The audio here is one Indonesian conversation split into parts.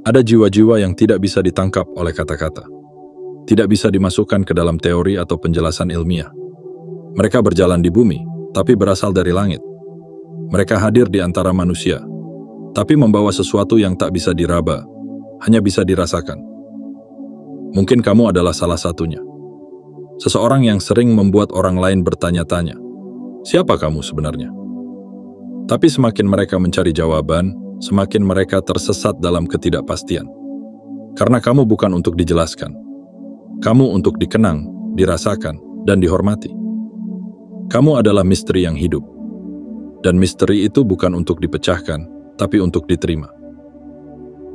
Ada jiwa-jiwa yang tidak bisa ditangkap oleh kata-kata, tidak bisa dimasukkan ke dalam teori atau penjelasan ilmiah. Mereka berjalan di bumi, tapi berasal dari langit. Mereka hadir di antara manusia, tapi membawa sesuatu yang tak bisa diraba, hanya bisa dirasakan. Mungkin kamu adalah salah satunya. Seseorang yang sering membuat orang lain bertanya-tanya, siapa kamu sebenarnya? Tapi semakin mereka mencari jawaban, semakin mereka tersesat dalam ketidakpastian. Karena kamu bukan untuk dijelaskan. Kamu untuk dikenang, dirasakan, dan dihormati. Kamu adalah misteri yang hidup. Dan misteri itu bukan untuk dipecahkan, tapi untuk diterima.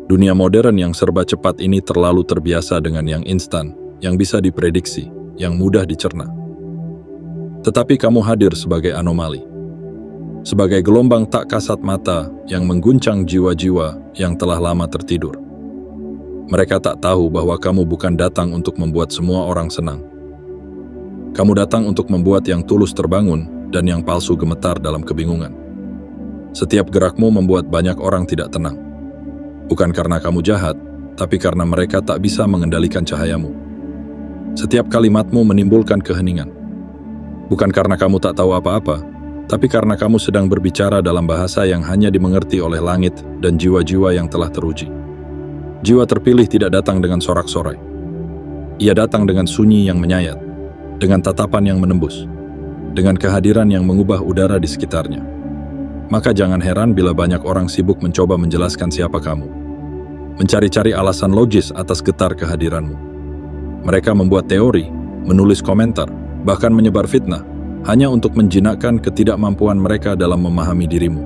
Dunia modern yang serba cepat ini terlalu terbiasa dengan yang instan, yang bisa diprediksi, yang mudah dicerna. Tetapi kamu hadir sebagai anomali. Sebagai gelombang tak kasat mata yang mengguncang jiwa-jiwa yang telah lama tertidur. Mereka tak tahu bahwa kamu bukan datang untuk membuat semua orang senang. Kamu datang untuk membuat yang tulus terbangun dan yang palsu gemetar dalam kebingungan. Setiap gerakmu membuat banyak orang tidak tenang. Bukan karena kamu jahat, tapi karena mereka tak bisa mengendalikan cahayamu. Setiap kalimatmu menimbulkan keheningan. Bukan karena kamu tak tahu apa-apa, tapi karena kamu sedang berbicara dalam bahasa yang hanya dimengerti oleh langit dan jiwa-jiwa yang telah teruji. Jiwa terpilih tidak datang dengan sorak-sorai. Ia datang dengan sunyi yang menyayat, dengan tatapan yang menembus, dengan kehadiran yang mengubah udara di sekitarnya. Maka jangan heran bila banyak orang sibuk mencoba menjelaskan siapa kamu, mencari-cari alasan logis atas getar kehadiranmu. Mereka membuat teori, menulis komentar, bahkan menyebar fitnah, hanya untuk menjinakkan ketidakmampuan mereka dalam memahami dirimu.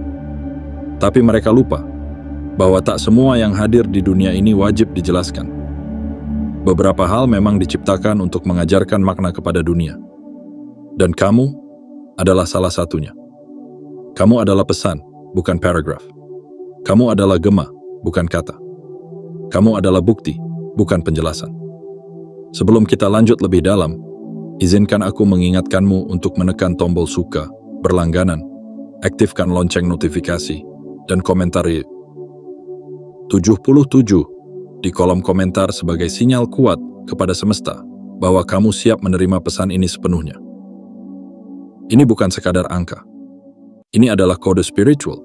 Tapi mereka lupa bahwa tak semua yang hadir di dunia ini wajib dijelaskan. Beberapa hal memang diciptakan untuk mengajarkan makna kepada dunia. Dan kamu adalah salah satunya. Kamu adalah pesan, bukan paragraf. Kamu adalah gema, bukan kata. Kamu adalah bukti, bukan penjelasan. Sebelum kita lanjut lebih dalam, izinkan aku mengingatkanmu untuk menekan tombol suka, berlangganan, aktifkan lonceng notifikasi, dan komentari 77 di kolom komentar sebagai sinyal kuat kepada semesta bahwa kamu siap menerima pesan ini sepenuhnya. Ini bukan sekadar angka. Ini adalah kode spiritual,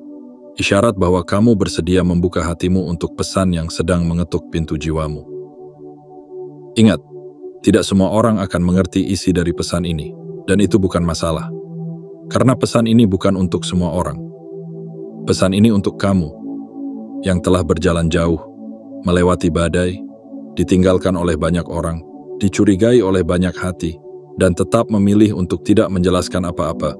isyarat bahwa kamu bersedia membuka hatimu untuk pesan yang sedang mengetuk pintu jiwamu. Ingat, tidak semua orang akan mengerti isi dari pesan ini, dan itu bukan masalah. Karena pesan ini bukan untuk semua orang. Pesan ini untuk kamu, yang telah berjalan jauh, melewati badai, ditinggalkan oleh banyak orang, dicurigai oleh banyak hati, dan tetap memilih untuk tidak menjelaskan apa-apa.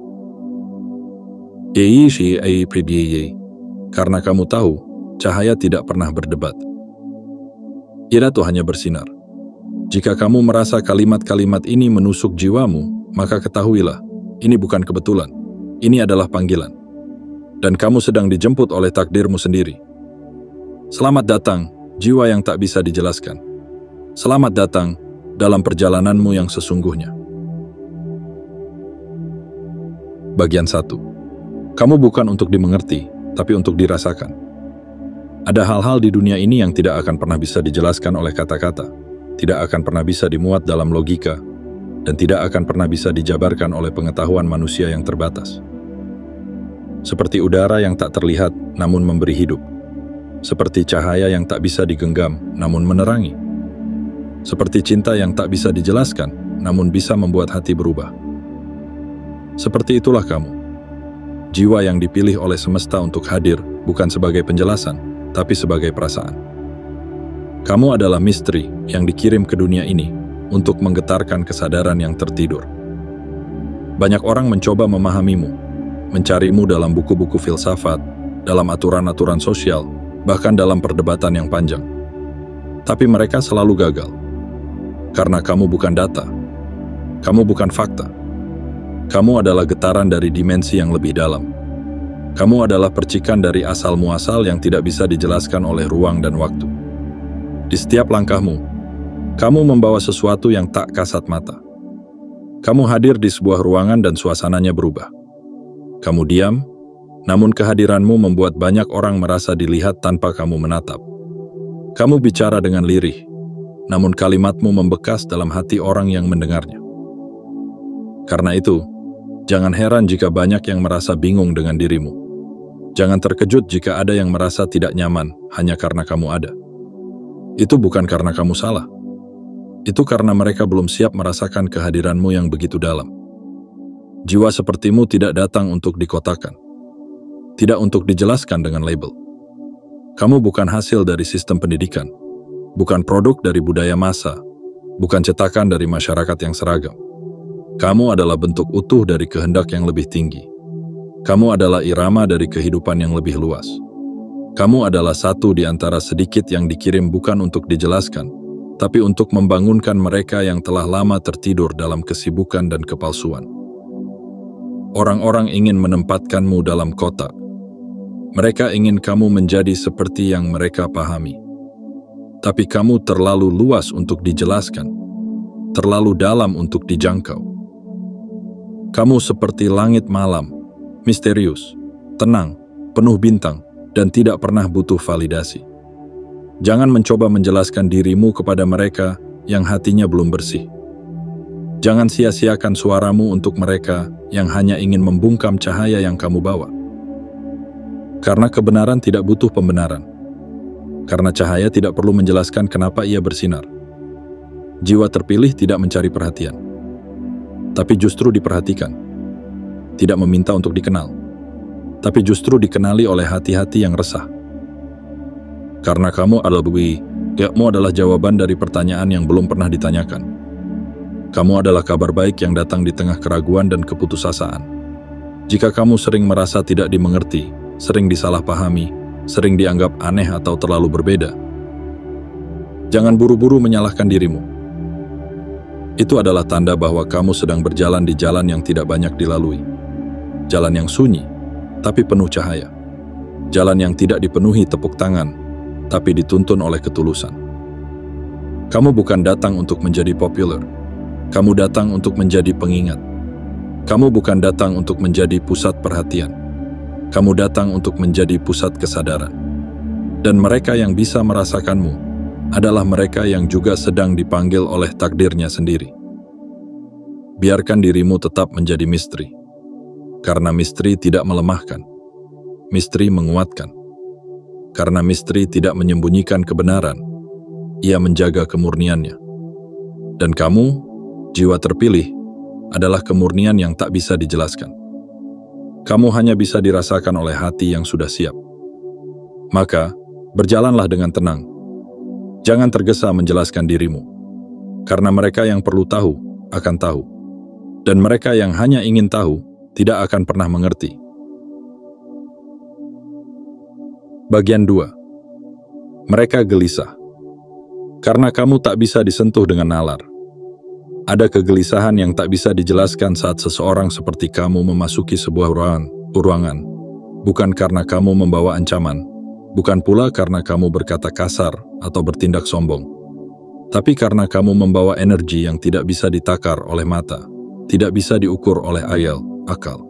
Karena kamu tahu, cahaya tidak pernah berdebat. Ia itu hanya bersinar. Jika kamu merasa kalimat-kalimat ini menusuk jiwamu, maka ketahuilah, ini bukan kebetulan. Ini adalah panggilan. Dan kamu sedang dijemput oleh takdirmu sendiri. Selamat datang, jiwa yang tak bisa dijelaskan. Selamat datang dalam perjalananmu yang sesungguhnya. Bagian 1. Kamu bukan untuk dimengerti, tapi untuk dirasakan. Ada hal-hal di dunia ini yang tidak akan pernah bisa dijelaskan oleh kata-kata, tidak akan pernah bisa dimuat dalam logika, dan tidak akan pernah bisa dijabarkan oleh pengetahuan manusia yang terbatas. Seperti udara yang tak terlihat namun memberi hidup. Seperti cahaya yang tak bisa digenggam namun menerangi. Seperti cinta yang tak bisa dijelaskan namun bisa membuat hati berubah. Seperti itulah kamu. Jiwa yang dipilih oleh semesta untuk hadir bukan sebagai penjelasan, tapi sebagai perasaan. Kamu adalah misteri yang dikirim ke dunia ini untuk menggetarkan kesadaran yang tertidur. Banyak orang mencoba memahamimu, mencarimu dalam buku-buku filsafat, dalam aturan-aturan sosial, bahkan dalam perdebatan yang panjang. Tapi mereka selalu gagal. Karena kamu bukan data. Kamu bukan fakta. Kamu adalah getaran dari dimensi yang lebih dalam. Kamu adalah percikan dari asal-muasal yang tidak bisa dijelaskan oleh ruang dan waktu. Di setiap langkahmu, kamu membawa sesuatu yang tak kasat mata. Kamu hadir di sebuah ruangan dan suasananya berubah. Kamu diam, namun kehadiranmu membuat banyak orang merasa dilihat tanpa kamu menatap. Kamu bicara dengan lirih, namun kalimatmu membekas dalam hati orang yang mendengarnya. Karena itu, jangan heran jika banyak yang merasa bingung dengan dirimu. Jangan terkejut jika ada yang merasa tidak nyaman hanya karena kamu ada. Itu bukan karena kamu salah. Itu karena mereka belum siap merasakan kehadiranmu yang begitu dalam. Jiwa sepertimu tidak datang untuk dikotakan. Tidak untuk dijelaskan dengan label. Kamu bukan hasil dari sistem pendidikan, bukan produk dari budaya massa, bukan cetakan dari masyarakat yang seragam. Kamu adalah bentuk utuh dari kehendak yang lebih tinggi. Kamu adalah irama dari kehidupan yang lebih luas. Kamu adalah satu di antara sedikit yang dikirim bukan untuk dijelaskan, tapi untuk membangunkan mereka yang telah lama tertidur dalam kesibukan dan kepalsuan. Orang-orang ingin menempatkanmu dalam kotak. Mereka ingin kamu menjadi seperti yang mereka pahami. Tapi kamu terlalu luas untuk dijelaskan, terlalu dalam untuk dijangkau. Kamu seperti langit malam, misterius, tenang, penuh bintang, dan tidak pernah butuh validasi. Jangan mencoba menjelaskan dirimu kepada mereka yang hatinya belum bersih. Jangan sia-siakan suaramu untuk mereka yang hanya ingin membungkam cahaya yang kamu bawa. Karena kebenaran tidak butuh pembenaran. Karena cahaya tidak perlu menjelaskan kenapa ia bersinar. Jiwa terpilih tidak mencari perhatian, tapi justru diperhatikan. Tidak meminta untuk dikenal, tapi justru dikenali oleh hati-hati yang resah. Karena kamu adalah jawaban dari pertanyaan yang belum pernah ditanyakan. Kamu adalah kabar baik yang datang di tengah keraguan dan keputusasaan. Jika kamu sering merasa tidak dimengerti, sering disalahpahami, sering dianggap aneh atau terlalu berbeda, jangan buru-buru menyalahkan dirimu. Itu adalah tanda bahwa kamu sedang berjalan di jalan yang tidak banyak dilalui. Jalan yang sunyi, tapi penuh cahaya. Jalan yang tidak dipenuhi tepuk tangan, tapi dituntun oleh ketulusan. Kamu bukan datang untuk menjadi populer. Kamu datang untuk menjadi pengingat. Kamu bukan datang untuk menjadi pusat perhatian. Kamu datang untuk menjadi pusat kesadaran. Dan mereka yang bisa merasakanmu adalah mereka yang juga sedang dipanggil oleh takdirnya sendiri. Biarkan dirimu tetap menjadi misteri. Karena misteri tidak melemahkan. Misteri menguatkan. Karena misteri tidak menyembunyikan kebenaran. Ia menjaga kemurniannya. Dan kamu, jiwa terpilih, adalah kemurnian yang tak bisa dijelaskan. Kamu hanya bisa dirasakan oleh hati yang sudah siap. Maka, berjalanlah dengan tenang. Jangan tergesa menjelaskan dirimu. Karena mereka yang perlu tahu, akan tahu. Dan mereka yang hanya ingin tahu, tidak akan pernah mengerti. Bagian 2. Mereka gelisah. Karena kamu tak bisa disentuh dengan nalar. Ada kegelisahan yang tak bisa dijelaskan saat seseorang seperti kamu memasuki sebuah ruangan. Bukan karena kamu membawa ancaman, bukan pula karena kamu berkata kasar atau bertindak sombong. Tapi karena kamu membawa energi yang tidak bisa ditakar oleh mata, tidak bisa diukur oleh akal.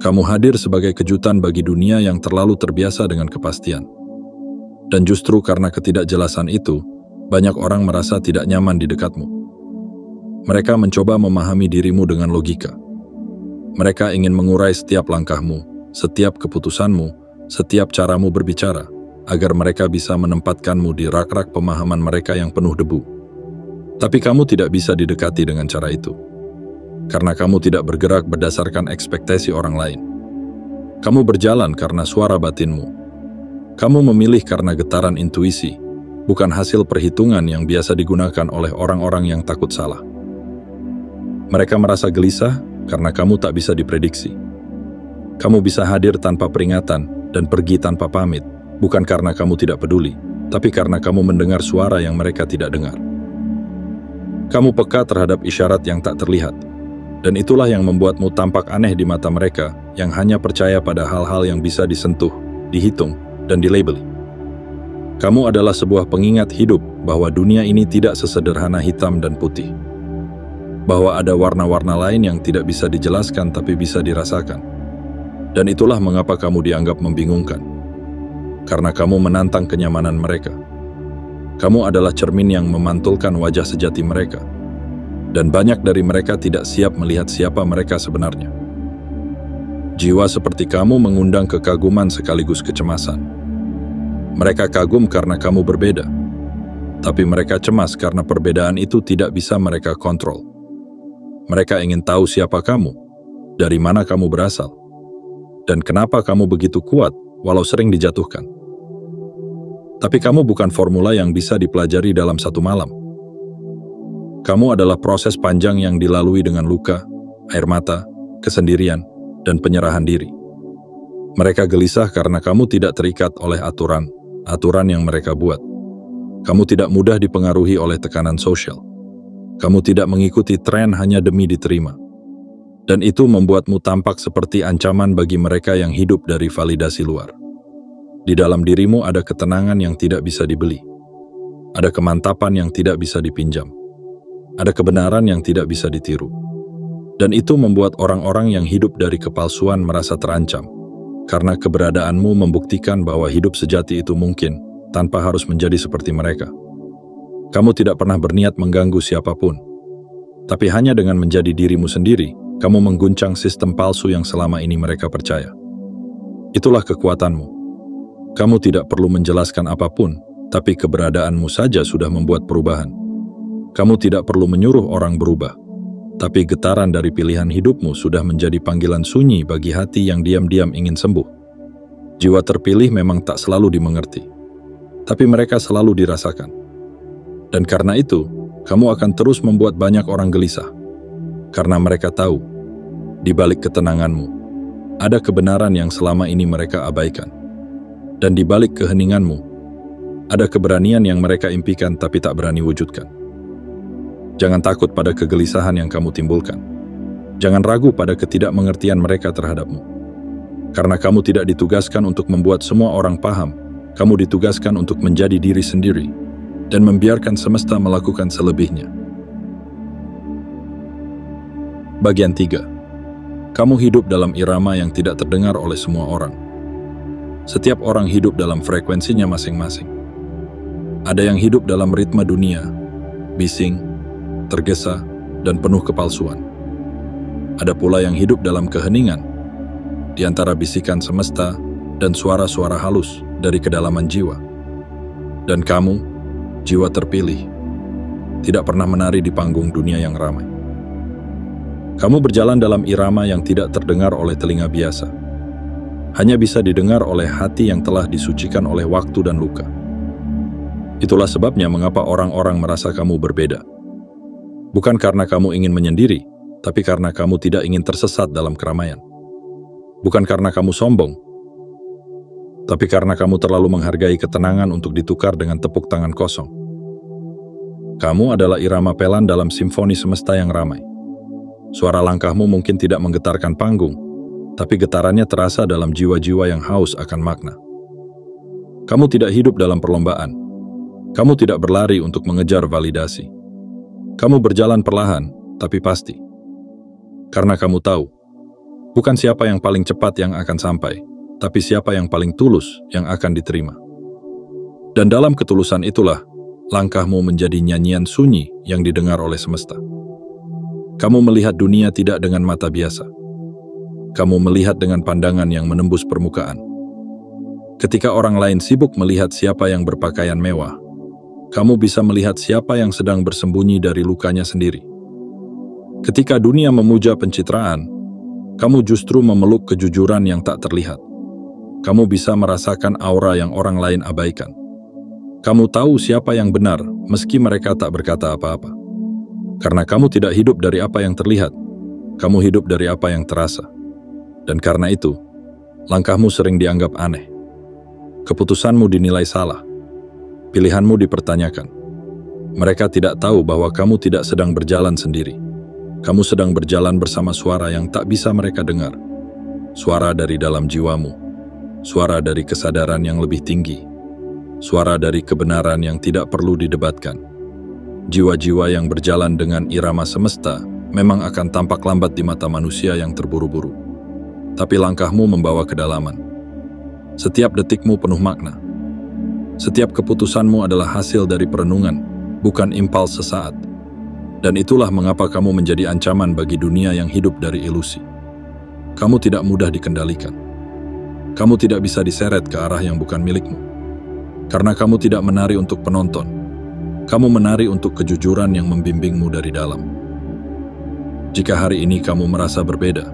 Kamu hadir sebagai kejutan bagi dunia yang terlalu terbiasa dengan kepastian. Dan justru karena ketidakjelasan itu, banyak orang merasa tidak nyaman di dekatmu. Mereka mencoba memahami dirimu dengan logika. Mereka ingin mengurai setiap langkahmu, setiap keputusanmu, setiap caramu berbicara, agar mereka bisa menempatkanmu di rak-rak pemahaman mereka yang penuh debu. Tapi kamu tidak bisa didekati dengan cara itu. Karena kamu tidak bergerak berdasarkan ekspektasi orang lain. Kamu berjalan karena suara batinmu. Kamu memilih karena getaran intuisi, bukan hasil perhitungan yang biasa digunakan oleh orang-orang yang takut salah. Mereka merasa gelisah karena kamu tak bisa diprediksi. Kamu bisa hadir tanpa peringatan dan pergi tanpa pamit, bukan karena kamu tidak peduli, tapi karena kamu mendengar suara yang mereka tidak dengar. Kamu peka terhadap isyarat yang tak terlihat, dan itulah yang membuatmu tampak aneh di mata mereka yang hanya percaya pada hal-hal yang bisa disentuh, dihitung, dan dilabeli. Kamu adalah sebuah pengingat hidup bahwa dunia ini tidak sesederhana hitam dan putih. Bahwa ada warna-warna lain yang tidak bisa dijelaskan tapi bisa dirasakan. Dan itulah mengapa kamu dianggap membingungkan. Karena kamu menantang kenyamanan mereka. Kamu adalah cermin yang memantulkan wajah sejati mereka. Dan banyak dari mereka tidak siap melihat siapa mereka sebenarnya. Jiwa seperti kamu mengundang kekaguman sekaligus kecemasan. Mereka kagum karena kamu berbeda. Tapi mereka cemas karena perbedaan itu tidak bisa mereka kontrol. Mereka ingin tahu siapa kamu, dari mana kamu berasal, dan kenapa kamu begitu kuat walau sering dijatuhkan. Tapi kamu bukan formula yang bisa dipelajari dalam satu malam. Kamu adalah proses panjang yang dilalui dengan luka, air mata, kesendirian, dan penyerahan diri. Mereka gelisah karena kamu tidak terikat oleh aturan yang mereka buat. Kamu tidak mudah dipengaruhi oleh tekanan sosial. Kamu tidak mengikuti tren hanya demi diterima. Dan itu membuatmu tampak seperti ancaman bagi mereka yang hidup dari validasi luar. Di dalam dirimu ada ketenangan yang tidak bisa dibeli. Ada kemantapan yang tidak bisa dipinjam. Ada kebenaran yang tidak bisa ditiru. Dan itu membuat orang-orang yang hidup dari kepalsuan merasa terancam. Karena keberadaanmu membuktikan bahwa hidup sejati itu mungkin, tanpa harus menjadi seperti mereka. Kamu tidak pernah berniat mengganggu siapapun. Tapi hanya dengan menjadi dirimu sendiri, kamu mengguncang sistem palsu yang selama ini mereka percaya. Itulah kekuatanmu. Kamu tidak perlu menjelaskan apapun, tapi keberadaanmu saja sudah membuat perubahan. Kamu tidak perlu menyuruh orang berubah, tapi getaran dari pilihan hidupmu sudah menjadi panggilan sunyi bagi hati yang diam-diam ingin sembuh. Jiwa terpilih memang tak selalu dimengerti, tapi mereka selalu dirasakan. Dan karena itu, kamu akan terus membuat banyak orang gelisah. Karena mereka tahu, di balik ketenanganmu, ada kebenaran yang selama ini mereka abaikan. Dan di balik keheninganmu, ada keberanian yang mereka impikan tapi tak berani wujudkan. Jangan takut pada kegelisahan yang kamu timbulkan. Jangan ragu pada ketidakmengertian mereka terhadapmu. Karena kamu tidak ditugaskan untuk membuat semua orang paham, kamu ditugaskan untuk menjadi diri sendiri dan membiarkan semesta melakukan selebihnya. Bagian 3. Kamu hidup dalam irama yang tidak terdengar oleh semua orang. Setiap orang hidup dalam frekuensinya masing-masing. Ada yang hidup dalam ritme dunia, bising, tergesa, dan penuh kepalsuan. Ada pula yang hidup dalam keheningan, di antara bisikan semesta dan suara-suara halus dari kedalaman jiwa. Dan kamu, jiwa terpilih, tidak pernah menari di panggung dunia yang ramai. Kamu berjalan dalam irama yang tidak terdengar oleh telinga biasa. Hanya bisa didengar oleh hati yang telah disucikan oleh waktu dan luka. Itulah sebabnya mengapa orang-orang merasa kamu berbeda. Bukan karena kamu ingin menyendiri, tapi karena kamu tidak ingin tersesat dalam keramaian. Bukan karena kamu sombong, tapi karena kamu terlalu menghargai ketenangan untuk ditukar dengan tepuk tangan kosong. Kamu adalah irama pelan dalam simfoni semesta yang ramai. Suara langkahmu mungkin tidak menggetarkan panggung, tapi getarannya terasa dalam jiwa-jiwa yang haus akan makna. Kamu tidak hidup dalam perlombaan. Kamu tidak berlari untuk mengejar validasi. Kamu berjalan perlahan, tapi pasti. Karena kamu tahu, bukan siapa yang paling cepat yang akan sampai, tapi siapa yang paling tulus yang akan diterima. Dan dalam ketulusan itulah, langkahmu menjadi nyanyian sunyi yang didengar oleh semesta. Kamu melihat dunia tidak dengan mata biasa. Kamu melihat dengan pandangan yang menembus permukaan. Ketika orang lain sibuk melihat siapa yang berpakaian mewah, kamu bisa melihat siapa yang sedang bersembunyi dari lukanya sendiri. Ketika dunia memuja pencitraan, kamu justru memeluk kejujuran yang tak terlihat. Kamu bisa merasakan aura yang orang lain abaikan. Kamu tahu siapa yang benar, meski mereka tak berkata apa-apa. Karena kamu tidak hidup dari apa yang terlihat, kamu hidup dari apa yang terasa. Dan karena itu, langkahmu sering dianggap aneh. Keputusanmu dinilai salah. Pilihanmu dipertanyakan. Mereka tidak tahu bahwa kamu tidak sedang berjalan sendiri. Kamu sedang berjalan bersama suara yang tak bisa mereka dengar. Suara dari dalam jiwamu. Suara dari kesadaran yang lebih tinggi. Suara dari kebenaran yang tidak perlu didebatkan. Jiwa-jiwa yang berjalan dengan irama semesta memang akan tampak lambat di mata manusia yang terburu-buru. Tapi langkahmu membawa kedalaman. Setiap detikmu penuh makna. Setiap keputusanmu adalah hasil dari perenungan, bukan impuls sesaat. Dan itulah mengapa kamu menjadi ancaman bagi dunia yang hidup dari ilusi. Kamu tidak mudah dikendalikan. Kamu tidak bisa diseret ke arah yang bukan milikmu. Karena kamu tidak menari untuk penonton. Kamu menari untuk kejujuran yang membimbingmu dari dalam. Jika hari ini kamu merasa berbeda,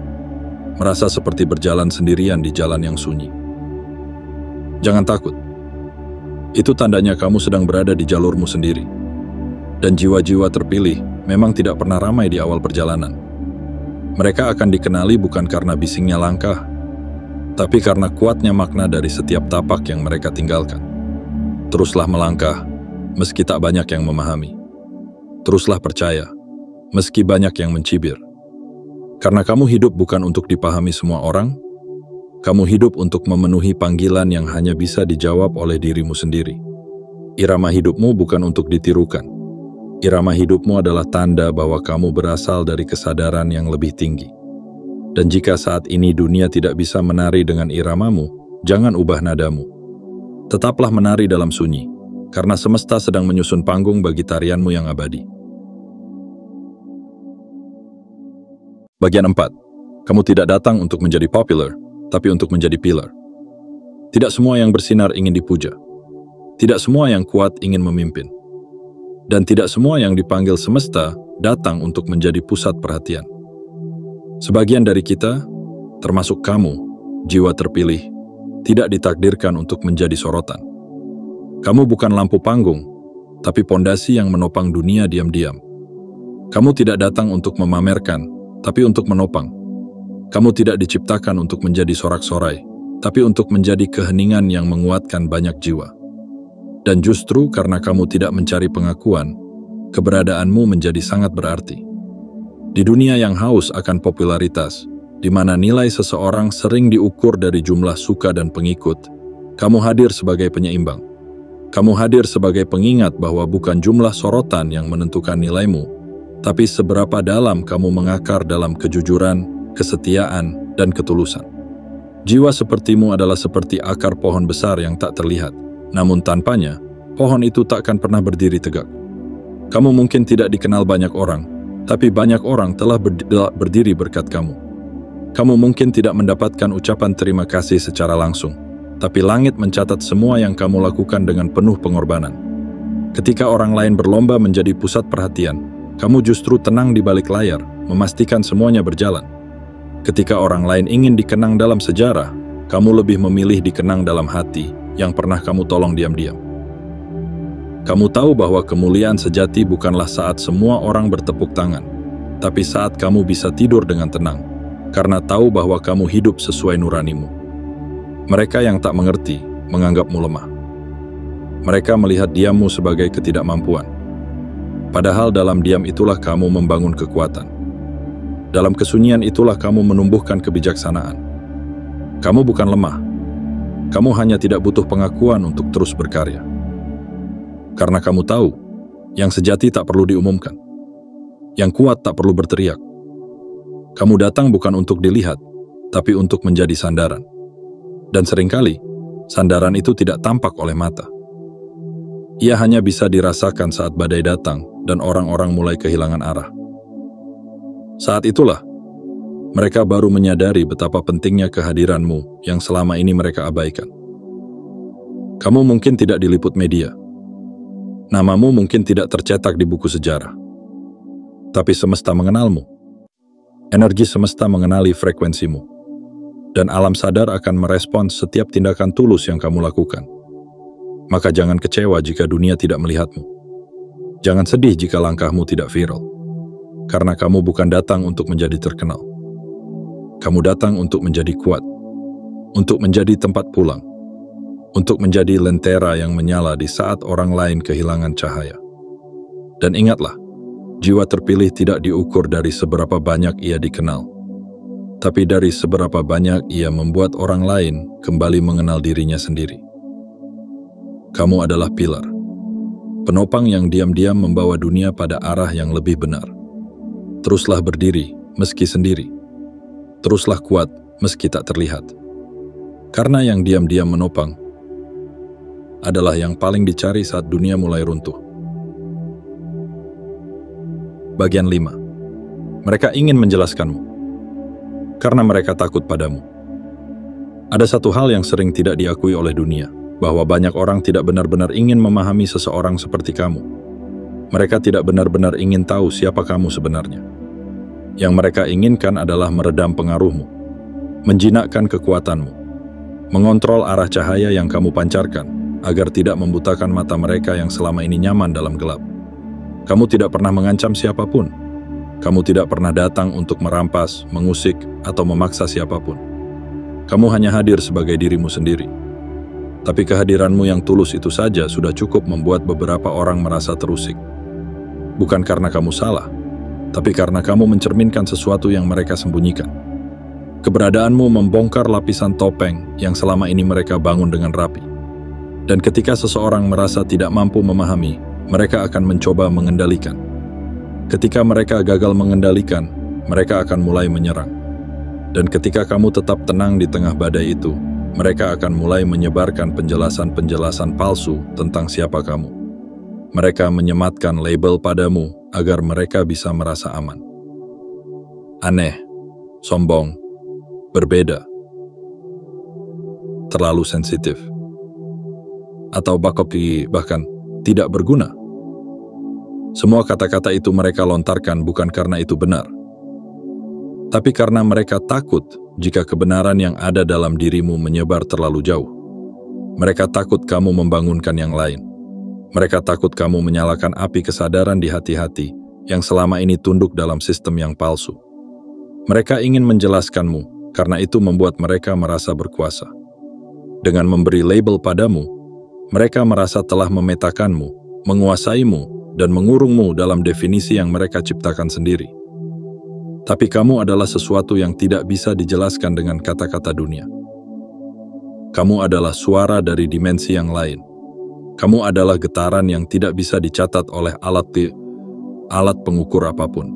merasa seperti berjalan sendirian di jalan yang sunyi, jangan takut. Itu tandanya kamu sedang berada di jalurmu sendiri. Dan jiwa-jiwa terpilih memang tidak pernah ramai di awal perjalanan. Mereka akan dikenali bukan karena bisingnya langkah, tapi karena kuatnya makna dari setiap tapak yang mereka tinggalkan. Teruslah melangkah, meski tak banyak yang memahami. Teruslah percaya, meski banyak yang mencibir. Karena kamu hidup bukan untuk dipahami semua orang, kamu hidup untuk memenuhi panggilan yang hanya bisa dijawab oleh dirimu sendiri. Irama hidupmu bukan untuk ditirukan. Irama hidupmu adalah tanda bahwa kamu berasal dari kesadaran yang lebih tinggi. Dan jika saat ini dunia tidak bisa menari dengan iramamu, jangan ubah nadamu. Tetaplah menari dalam sunyi, karena semesta sedang menyusun panggung bagi tarianmu yang abadi. Bagian 4. Kamu tidak datang untuk menjadi popular, tapi untuk menjadi pilar. Tidak semua yang bersinar ingin dipuja. Tidak semua yang kuat ingin memimpin. Dan tidak semua yang dipanggil semesta datang untuk menjadi pusat perhatian. Sebagian dari kita, termasuk kamu, jiwa terpilih, tidak ditakdirkan untuk menjadi sorotan. Kamu bukan lampu panggung, tapi pondasi yang menopang dunia diam-diam. Kamu tidak datang untuk memamerkan, tapi untuk menopang. Kamu tidak diciptakan untuk menjadi sorak-sorai, tapi untuk menjadi keheningan yang menguatkan banyak jiwa. Dan justru karena kamu tidak mencari pengakuan, keberadaanmu menjadi sangat berarti. Di dunia yang haus akan popularitas, di mana nilai seseorang sering diukur dari jumlah suka dan pengikut, kamu hadir sebagai penyeimbang. Kamu hadir sebagai pengingat bahwa bukan jumlah sorotan yang menentukan nilaimu, tapi seberapa dalam kamu mengakar dalam kejujuran, kesetiaan, dan ketulusan. Jiwa sepertimu adalah seperti akar pohon besar yang tak terlihat, namun tanpanya, pohon itu takkan pernah berdiri tegak. Kamu mungkin tidak dikenal banyak orang, tapi banyak orang telah berdiri berkat kamu. Kamu mungkin tidak mendapatkan ucapan terima kasih secara langsung, tapi langit mencatat semua yang kamu lakukan dengan penuh pengorbanan. Ketika orang lain berlomba menjadi pusat perhatian, kamu justru tenang di balik layar, memastikan semuanya berjalan. Ketika orang lain ingin dikenang dalam sejarah, kamu lebih memilih dikenang dalam hati yang pernah kamu tolong diam-diam. Kamu tahu bahwa kemuliaan sejati bukanlah saat semua orang bertepuk tangan, tapi saat kamu bisa tidur dengan tenang, karena tahu bahwa kamu hidup sesuai nuranimu. Mereka yang tak mengerti menganggapmu lemah. Mereka melihat diammu sebagai ketidakmampuan. Padahal dalam diam itulah kamu membangun kekuatan. Dalam kesunyian itulah kamu menumbuhkan kebijaksanaan. Kamu bukan lemah. Kamu hanya tidak butuh pengakuan untuk terus berkarya. Karena kamu tahu, yang sejati tak perlu diumumkan. Yang kuat tak perlu berteriak. Kamu datang bukan untuk dilihat, tapi untuk menjadi sandaran. Dan seringkali, sandaran itu tidak tampak oleh mata. Ia hanya bisa dirasakan saat badai datang dan orang-orang mulai kehilangan arah. Saat itulah, mereka baru menyadari betapa pentingnya kehadiranmu yang selama ini mereka abaikan. Kamu mungkin tidak diliput media. Namamu mungkin tidak tercetak di buku sejarah. Tapi semesta mengenalmu. Energi semesta mengenali frekuensimu. Dan alam sadar akan merespons setiap tindakan tulus yang kamu lakukan. Maka jangan kecewa jika dunia tidak melihatmu. Jangan sedih jika langkahmu tidak viral. Karena kamu bukan datang untuk menjadi terkenal. Kamu datang untuk menjadi kuat. Untuk menjadi tempat pulang. Untuk menjadi lentera yang menyala di saat orang lain kehilangan cahaya. Dan ingatlah, jiwa terpilih tidak diukur dari seberapa banyak ia dikenal, tapi dari seberapa banyak ia membuat orang lain kembali mengenal dirinya sendiri. Kamu adalah pilar, penopang yang diam-diam membawa dunia pada arah yang lebih benar. Teruslah berdiri meski sendiri. Teruslah kuat meski tak terlihat. Karena yang diam-diam menopang adalah yang paling dicari saat dunia mulai runtuh. Bagian 5. Mereka ingin menjelaskanmu, karena mereka takut padamu. Ada satu hal yang sering tidak diakui oleh dunia, bahwa banyak orang tidak benar-benar ingin memahami seseorang seperti kamu. Mereka tidak benar-benar ingin tahu siapa kamu sebenarnya. Yang mereka inginkan adalah meredam pengaruhmu, menjinakkan kekuatanmu, mengontrol arah cahaya yang kamu pancarkan, agar tidak membutakan mata mereka yang selama ini nyaman dalam gelap. Kamu tidak pernah mengancam siapapun. Kamu tidak pernah datang untuk merampas, mengusik, atau memaksa siapapun. Kamu hanya hadir sebagai dirimu sendiri. Tapi kehadiranmu yang tulus itu saja sudah cukup membuat beberapa orang merasa terusik. Bukan karena kamu salah, tapi karena kamu mencerminkan sesuatu yang mereka sembunyikan. Keberadaanmu membongkar lapisan topeng yang selama ini mereka bangun dengan rapi. Dan ketika seseorang merasa tidak mampu memahami, mereka akan mencoba mengendalikan. Ketika mereka gagal mengendalikan, mereka akan mulai menyerang. Dan ketika kamu tetap tenang di tengah badai itu, mereka akan mulai menyebarkan penjelasan-penjelasan palsu tentang siapa kamu. Mereka menyematkan label padamu agar mereka bisa merasa aman. Aneh, sombong, berbeda, terlalu sensitif, atau bahkan tidak berguna. Semua kata-kata itu mereka lontarkan bukan karena itu benar, tapi karena mereka takut jika kebenaran yang ada dalam dirimu menyebar terlalu jauh. Mereka takut kamu membangunkan yang lain. Mereka takut kamu menyalakan api kesadaran di hati-hati yang selama ini tunduk dalam sistem yang palsu. Mereka ingin menjelaskanmu karena itu membuat mereka merasa berkuasa. Dengan memberi label padamu, mereka merasa telah memetakanmu, menguasaimu, dan mengurungmu dalam definisi yang mereka ciptakan sendiri. Tapi kamu adalah sesuatu yang tidak bisa dijelaskan dengan kata-kata dunia. Kamu adalah suara dari dimensi yang lain. Kamu adalah getaran yang tidak bisa dicatat oleh alat pengukur apapun.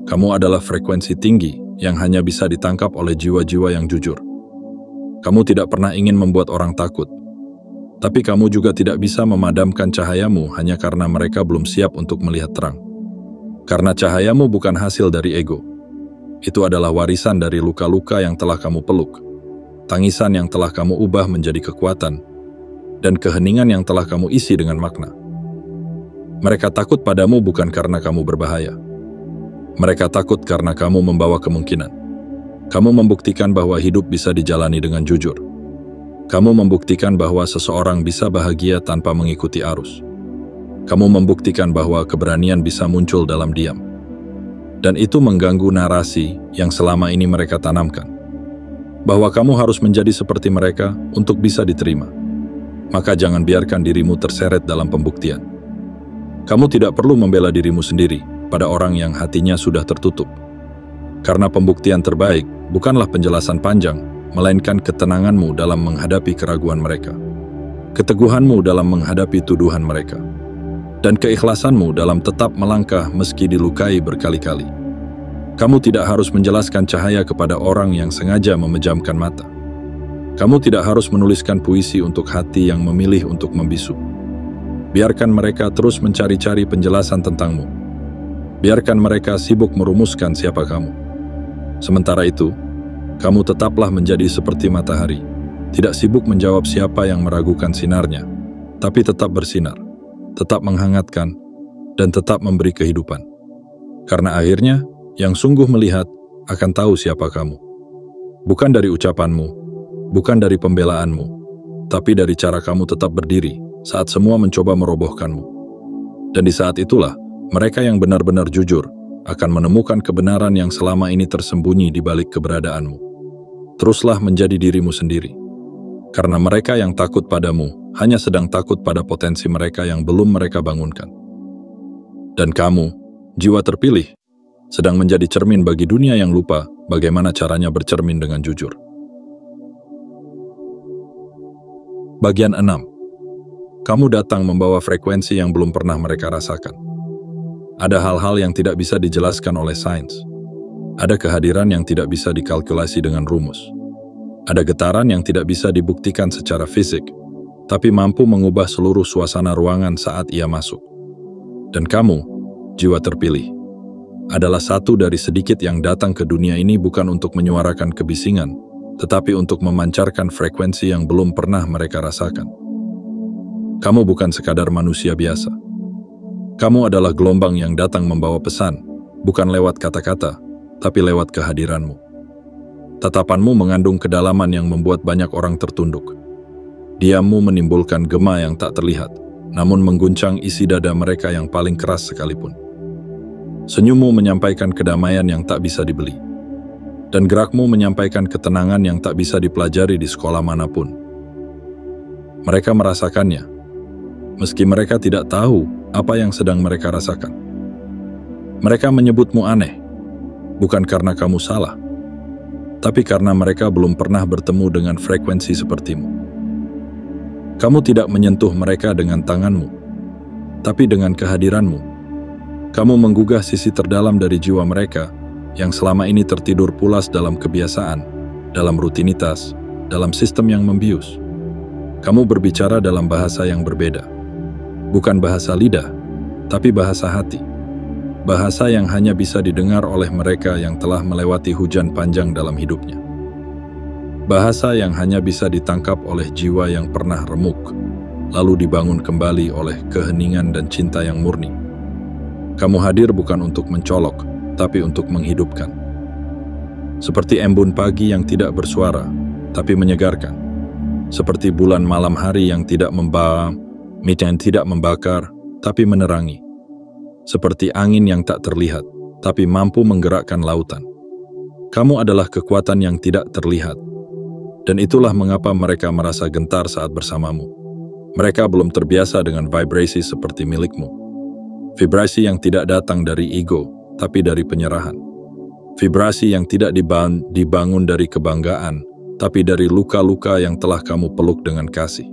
Kamu adalah frekuensi tinggi yang hanya bisa ditangkap oleh jiwa-jiwa yang jujur. Kamu tidak pernah ingin membuat orang takut, tapi kamu juga tidak bisa memadamkan cahayamu hanya karena mereka belum siap untuk melihat terang. Karena cahayamu bukan hasil dari ego. Itu adalah warisan dari luka-luka yang telah kamu peluk, tangisan yang telah kamu ubah menjadi kekuatan, dan keheningan yang telah kamu isi dengan makna. Mereka takut padamu bukan karena kamu berbahaya. Mereka takut karena kamu membawa kemungkinan. Kamu membuktikan bahwa hidup bisa dijalani dengan jujur. Kamu membuktikan bahwa seseorang bisa bahagia tanpa mengikuti arus. Kamu membuktikan bahwa keberanian bisa muncul dalam diam. Dan itu mengganggu narasi yang selama ini mereka tanamkan. Bahwa kamu harus menjadi seperti mereka untuk bisa diterima. Maka jangan biarkan dirimu terseret dalam pembuktian. Kamu tidak perlu membela dirimu sendiri pada orang yang hatinya sudah tertutup. Karena pembuktian terbaik bukanlah penjelasan panjang, melainkan ketenanganmu dalam menghadapi keraguan mereka, keteguhanmu dalam menghadapi tuduhan mereka, dan keikhlasanmu dalam tetap melangkah meski dilukai berkali-kali. Kamu tidak harus menjelaskan cahaya kepada orang yang sengaja memejamkan mata. Kamu tidak harus menuliskan puisi untuk hati yang memilih untuk membisu. Biarkan mereka terus mencari-cari penjelasan tentangmu. Biarkan mereka sibuk merumuskan siapa kamu. Sementara itu, kamu tetaplah menjadi seperti matahari, tidak sibuk menjawab siapa yang meragukan sinarnya, tapi tetap bersinar, tetap menghangatkan, dan tetap memberi kehidupan. Karena akhirnya, yang sungguh melihat akan tahu siapa kamu. Bukan dari ucapanmu, bukan dari pembelaanmu, tapi dari cara kamu tetap berdiri saat semua mencoba merobohkanmu. Dan di saat itulah, mereka yang benar-benar jujur akan menemukan kebenaran yang selama ini tersembunyi di balik keberadaanmu. Teruslah menjadi dirimu sendiri. Karena mereka yang takut padamu hanya sedang takut pada potensi mereka yang belum mereka bangunkan. Dan kamu, jiwa terpilih, sedang menjadi cermin bagi dunia yang lupa bagaimana caranya bercermin dengan jujur. Bagian 6. Kamu datang membawa frekuensi yang belum pernah mereka rasakan. Ada hal-hal yang tidak bisa dijelaskan oleh sains. Ada kehadiran yang tidak bisa dikalkulasi dengan rumus. Ada getaran yang tidak bisa dibuktikan secara fisik. tapi mampu mengubah seluruh suasana ruangan saat ia masuk. Dan kamu, jiwa terpilih, adalah satu dari sedikit yang datang ke dunia ini bukan untuk menyuarakan kebisingan, tetapi untuk memancarkan frekuensi yang belum pernah mereka rasakan. Kamu bukan sekadar manusia biasa. Kamu adalah gelombang yang datang membawa pesan, bukan lewat kata-kata, tapi lewat kehadiranmu. Tatapanmu mengandung kedalaman yang membuat banyak orang tertunduk. Diammu menimbulkan gema yang tak terlihat, namun mengguncang isi dada mereka yang paling keras sekalipun. Senyummu menyampaikan kedamaian yang tak bisa dibeli, dan gerakmu menyampaikan ketenangan yang tak bisa dipelajari di sekolah manapun. Mereka merasakannya, meski mereka tidak tahu apa yang sedang mereka rasakan. Mereka menyebutmu aneh, bukan karena kamu salah, tapi karena mereka belum pernah bertemu dengan frekuensi sepertimu. Kamu tidak menyentuh mereka dengan tanganmu, tapi dengan kehadiranmu. Kamu menggugah sisi terdalam dari jiwa mereka yang selama ini tertidur pulas dalam kebiasaan, dalam rutinitas, dalam sistem yang membius. Kamu berbicara dalam bahasa yang berbeda. Bukan bahasa lidah, tapi bahasa hati. Bahasa yang hanya bisa didengar oleh mereka yang telah melewati hujan panjang dalam hidupnya. Bahasa yang hanya bisa ditangkap oleh jiwa yang pernah remuk, lalu dibangun kembali oleh keheningan dan cinta yang murni. Kamu hadir bukan untuk mencolok, tapi untuk menghidupkan. Seperti embun pagi yang tidak bersuara, tapi menyegarkan. Seperti bulan malam hari yang tidak membakar, tapi menerangi. Seperti angin yang tak terlihat, tapi mampu menggerakkan lautan. Kamu adalah kekuatan yang tidak terlihat. Dan itulah mengapa mereka merasa gentar saat bersamamu. Mereka belum terbiasa dengan vibrasi seperti milikmu. Vibrasi yang tidak datang dari ego, tapi dari penyerahan. Vibrasi yang tidak dibangun dari kebanggaan, tapi dari luka-luka yang telah kamu peluk dengan kasih.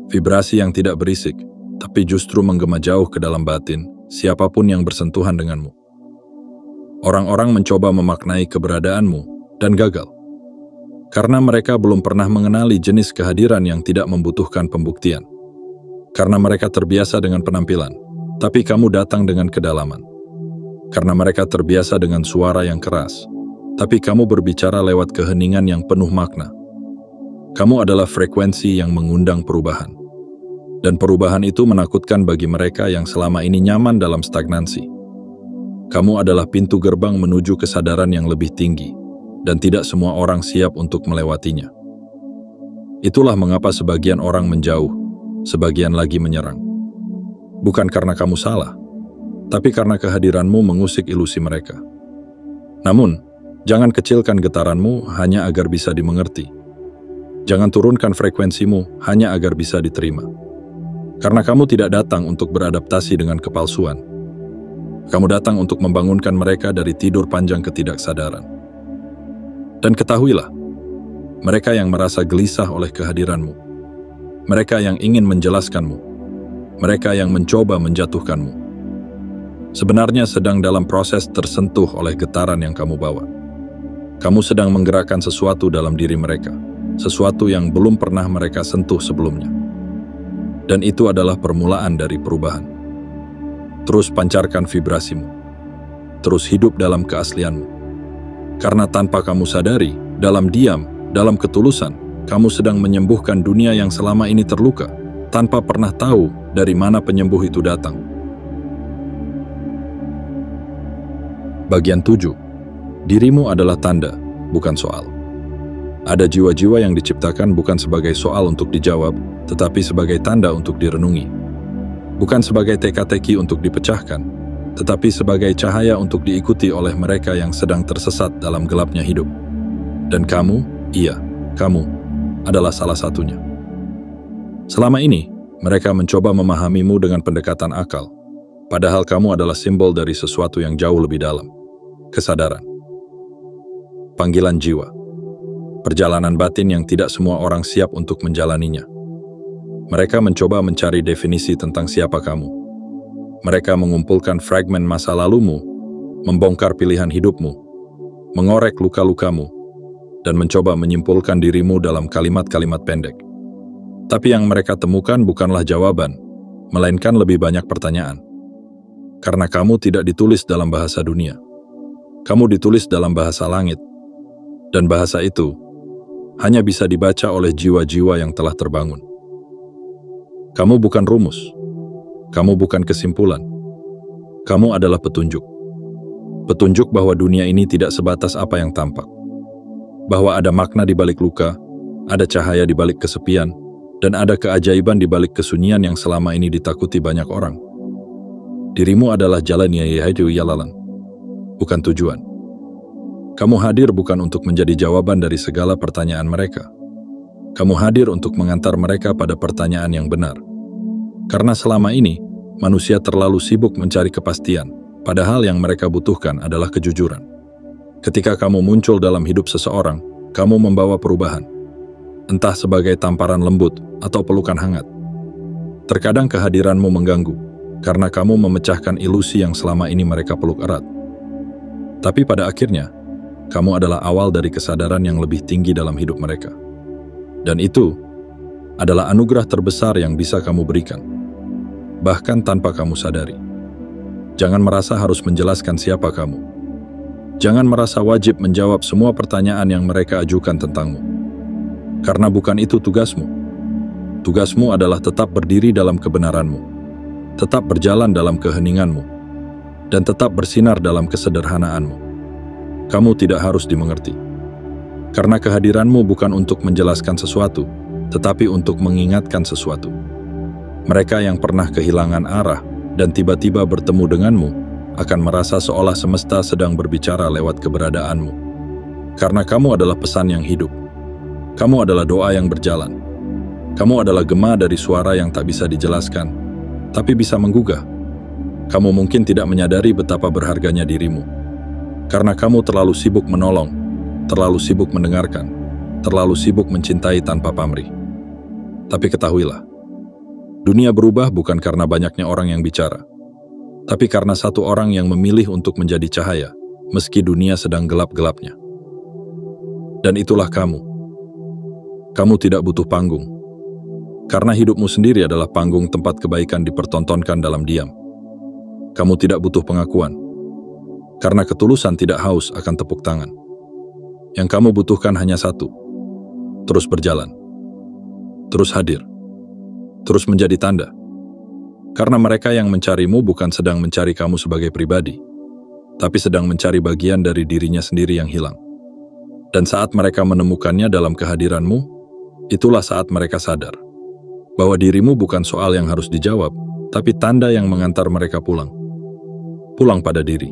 Vibrasi yang tidak berisik, tapi justru menggema jauh ke dalam batin, siapapun yang bersentuhan denganmu. Orang-orang mencoba memaknai keberadaanmu, dan gagal. Karena mereka belum pernah mengenali jenis kehadiran yang tidak membutuhkan pembuktian. Karena mereka terbiasa dengan penampilan, tapi kamu datang dengan kedalaman. Karena mereka terbiasa dengan suara yang keras, tapi kamu berbicara lewat keheningan yang penuh makna. Kamu adalah frekuensi yang mengundang perubahan. Dan perubahan itu menakutkan bagi mereka yang selama ini nyaman dalam stagnansi. Kamu adalah pintu gerbang menuju kesadaran yang lebih tinggi, dan tidak semua orang siap untuk melewatinya. Itulah mengapa sebagian orang menjauh, sebagian lagi menyerang. Bukan karena kamu salah, tapi karena kehadiranmu mengusik ilusi mereka. Namun, jangan kecilkan getaranmu hanya agar bisa dimengerti. Jangan turunkan frekuensimu hanya agar bisa diterima. Karena kamu tidak datang untuk beradaptasi dengan kepalsuan. Kamu datang untuk membangunkan mereka dari tidur panjang ketidaksadaran. Dan ketahuilah, mereka yang merasa gelisah oleh kehadiranmu, mereka yang ingin menjelaskanmu, mereka yang mencoba menjatuhkanmu, sebenarnya sedang dalam proses tersentuh oleh getaran yang kamu bawa. Kamu sedang menggerakkan sesuatu dalam diri mereka, sesuatu yang belum pernah mereka sentuh sebelumnya. Dan itu adalah permulaan dari perubahan. Terus pancarkan vibrasimu, terus hidup dalam keaslianmu. Karena tanpa kamu sadari, dalam diam, dalam ketulusan, kamu sedang menyembuhkan dunia yang selama ini terluka, tanpa pernah tahu dari mana penyembuh itu datang. Bagian 7. Dirimu adalah tanda, bukan soal. Ada jiwa-jiwa yang diciptakan bukan sebagai soal untuk dijawab, tetapi sebagai tanda untuk direnungi. Bukan sebagai teka-teki untuk dipecahkan, tetapi sebagai cahaya untuk diikuti oleh mereka yang sedang tersesat dalam gelapnya hidup. Dan kamu, iya, kamu, adalah salah satunya. Selama ini, mereka mencoba memahamimu dengan pendekatan akal, padahal kamu adalah simbol dari sesuatu yang jauh lebih dalam. Kesadaran. Panggilan jiwa. Perjalanan batin yang tidak semua orang siap untuk menjalaninya. Mereka mencoba mencari definisi tentang siapa kamu. Mereka mengumpulkan fragmen masa lalumu, membongkar pilihan hidupmu, mengorek luka-lukamu, dan mencoba menyimpulkan dirimu dalam kalimat-kalimat pendek. Tapi yang mereka temukan bukanlah jawaban, melainkan lebih banyak pertanyaan. Karena kamu tidak ditulis dalam bahasa dunia. Kamu ditulis dalam bahasa langit. Dan bahasa itu hanya bisa dibaca oleh jiwa-jiwa yang telah terbangun. Kamu bukan rumus. Kamu bukan kesimpulan. Kamu adalah petunjuk. Petunjuk bahwa dunia ini tidak sebatas apa yang tampak. Bahwa ada makna di balik luka, ada cahaya di balik kesepian, dan ada keajaiban di balik kesunyian yang selama ini ditakuti banyak orang. Dirimu adalah jalan yalalan, bukan tujuan. Kamu hadir bukan untuk menjadi jawaban dari segala pertanyaan mereka. Kamu hadir untuk mengantar mereka pada pertanyaan yang benar. Karena selama ini, manusia terlalu sibuk mencari kepastian, padahal yang mereka butuhkan adalah kejujuran. Ketika kamu muncul dalam hidup seseorang, kamu membawa perubahan. Entah sebagai tamparan lembut atau pelukan hangat. Terkadang kehadiranmu mengganggu, karena kamu memecahkan ilusi yang selama ini mereka peluk erat. Tapi pada akhirnya, kamu adalah awal dari kesadaran yang lebih tinggi dalam hidup mereka. Dan itu adalah anugerah terbesar yang bisa kamu berikan, bahkan tanpa kamu sadari. Jangan merasa harus menjelaskan siapa kamu. Jangan merasa wajib menjawab semua pertanyaan yang mereka ajukan tentangmu. Karena bukan itu tugasmu. Tugasmu adalah tetap berdiri dalam kebenaranmu, tetap berjalan dalam keheninganmu, dan tetap bersinar dalam kesederhanaanmu. Kamu tidak harus dimengerti. Karena kehadiranmu bukan untuk menjelaskan sesuatu, tetapi untuk mengingatkan sesuatu. Mereka yang pernah kehilangan arah dan tiba-tiba bertemu denganmu akan merasa seolah semesta sedang berbicara lewat keberadaanmu. Karena kamu adalah pesan yang hidup. Kamu adalah doa yang berjalan. Kamu adalah gema dari suara yang tak bisa dijelaskan, tapi bisa menggugah. Kamu mungkin tidak menyadari betapa berharganya dirimu. Karena kamu terlalu sibuk menolong, terlalu sibuk mendengarkan, terlalu sibuk mencintai tanpa pamrih. Tapi ketahuilah, dunia berubah bukan karena banyaknya orang yang bicara, tapi karena satu orang yang memilih untuk menjadi cahaya, meski dunia sedang gelap-gelapnya. Dan itulah kamu. Kamu tidak butuh panggung, karena hidupmu sendiri adalah panggung tempat kebaikan dipertontonkan dalam diam. Kamu tidak butuh pengakuan, karena ketulusan tidak haus akan tepuk tangan. Yang kamu butuhkan hanya satu, terus berjalan, terus hadir, terus menjadi tanda. Karena mereka yang mencarimu bukan sedang mencari kamu sebagai pribadi, tapi sedang mencari bagian dari dirinya sendiri yang hilang. Dan saat mereka menemukannya dalam kehadiranmu, itulah saat mereka sadar bahwa dirimu bukan soal yang harus dijawab, tapi tanda yang mengantar mereka pulang. Pulang pada diri,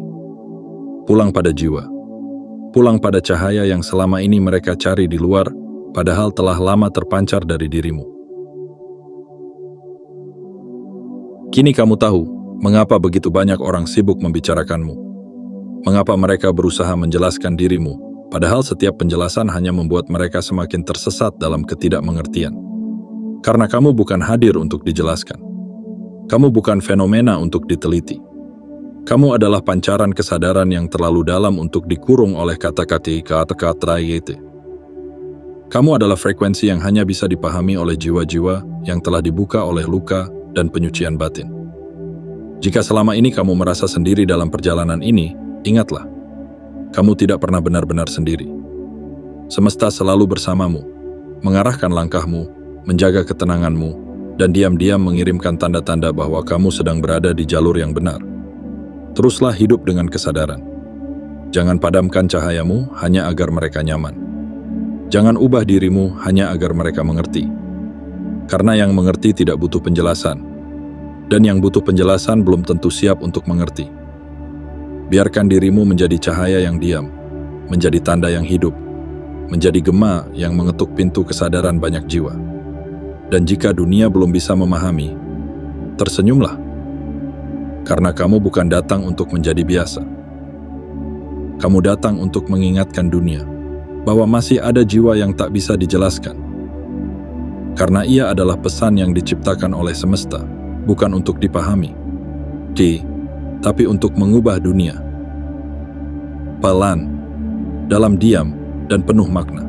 pulang pada jiwa, pulang pada cahaya yang selama ini mereka cari di luar, padahal telah lama terpancar dari dirimu. Kini kamu tahu mengapa begitu banyak orang sibuk membicarakanmu. Mengapa mereka berusaha menjelaskan dirimu, padahal setiap penjelasan hanya membuat mereka semakin tersesat dalam ketidakmengertian. Karena kamu bukan hadir untuk dijelaskan. Kamu bukan fenomena untuk diteliti. Kamu adalah pancaran kesadaran yang terlalu dalam untuk dikurung oleh kata-kata yaitu. Kamu adalah frekuensi yang hanya bisa dipahami oleh jiwa-jiwa yang telah dibuka oleh luka dan penyucian batin. Jika selama ini kamu merasa sendiri dalam perjalanan ini, ingatlah, kamu tidak pernah benar-benar sendiri. Semesta selalu bersamamu, mengarahkan langkahmu, menjaga ketenanganmu, dan diam-diam mengirimkan tanda-tanda bahwa kamu sedang berada di jalur yang benar. Teruslah hidup dengan kesadaran. Jangan padamkan cahayamu hanya agar mereka nyaman. Jangan ubah dirimu hanya agar mereka mengerti. Karena yang mengerti tidak butuh penjelasan, dan yang butuh penjelasan belum tentu siap untuk mengerti. Biarkan dirimu menjadi cahaya yang diam, menjadi tanda yang hidup, menjadi gema yang mengetuk pintu kesadaran banyak jiwa. Dan jika dunia belum bisa memahami, tersenyumlah. Karena kamu bukan datang untuk menjadi biasa. Kamu datang untuk mengingatkan dunia bahwa masih ada jiwa yang tak bisa dijelaskan. Karena ia adalah pesan yang diciptakan oleh semesta, bukan untuk dipahami, tapi untuk mengubah dunia. Pelan, dalam diam, dan penuh makna.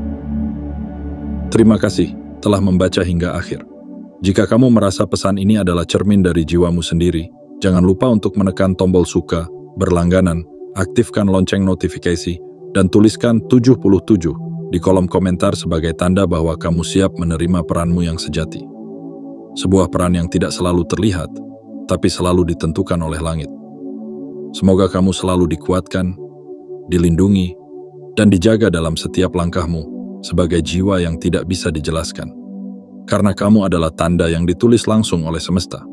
Terima kasih telah membaca hingga akhir. Jika kamu merasa pesan ini adalah cermin dari jiwamu sendiri, jangan lupa untuk menekan tombol suka, berlangganan, aktifkan lonceng notifikasi, dan tuliskan 77 di kolom komentar sebagai tanda bahwa kamu siap menerima peranmu yang sejati. Sebuah peran yang tidak selalu terlihat, tapi selalu ditentukan oleh langit. Semoga kamu selalu dikuatkan, dilindungi, dan dijaga dalam setiap langkahmu sebagai jiwa yang tidak bisa dijelaskan. Karena kamu adalah tanda yang ditulis langsung oleh semesta.